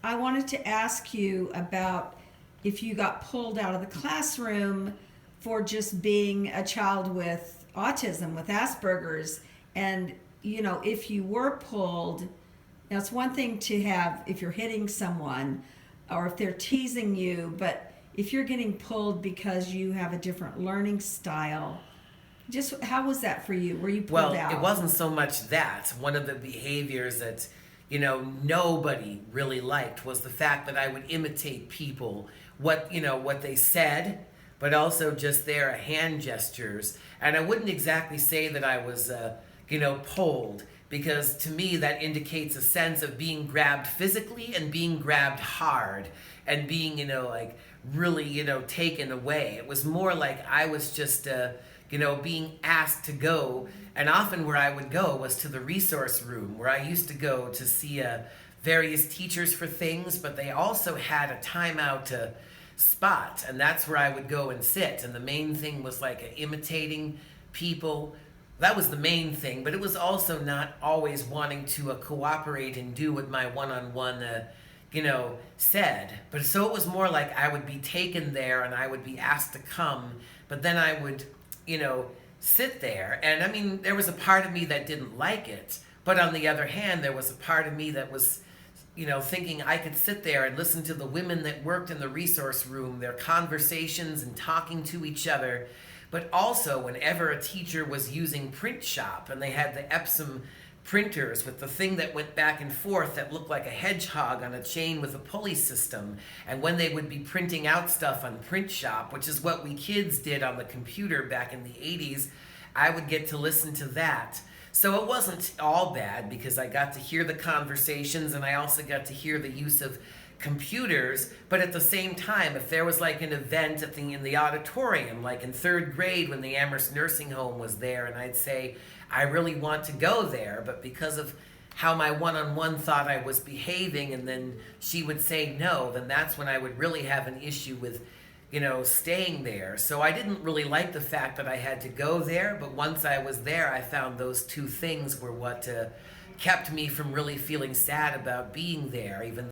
I wanted to ask you about if you got pulled out of the classroom for just being a child with autism, with Asperger's, and if you were pulled. Now it's one thing to have if you're hitting someone or if they're teasing you, but if you're getting pulled because you have a different learning style, just how was that for you? Were you pulled out? Well, it wasn't so much that. One of the behaviors that, nobody really liked was the fact that I would imitate people, what they said, but also just their hand gestures. And I wouldn't exactly say that I was, pulled, because to me that indicates a sense of being grabbed physically and being grabbed hard and being, really, taken away. It was more like I was just, being asked to go. And often where I would go was to the resource room, where I used to go to see various teachers for things, but they also had a timeout spot, and that's where I would go and sit. And the main thing was imitating people. That was the main thing, but it was also not always wanting to cooperate and do what my one-on-one said. But so it was more like I would be taken there and I would be asked to come, but then I would, sit there. And I mean, there was a part of me that didn't like it, but on the other hand, there was a part of me that was, thinking I could sit there and listen to the women that worked in the resource room, their conversations and talking to each other. But also, whenever a teacher was using print shop and they had the Epsom printers with the thing that went back and forth that looked like a hedgehog on a chain with a pulley system, and when they would be printing out stuff on print shop, which is what we kids did on the computer back in the 80s, I would get to listen to that. So it wasn't all bad, because I got to hear the conversations and I also got to hear the use of computers. But at the same time, if there was an event in the auditorium, like in third grade when the Amherst nursing home was there, and I'd say, I really want to go there, but because of how my one-on-one thought I was behaving, and then she would say no, then that's when I would really have an issue with, staying there. So I didn't really like the fact that I had to go there, but once I was there, I found those two things were what kept me from really feeling sad about being there, even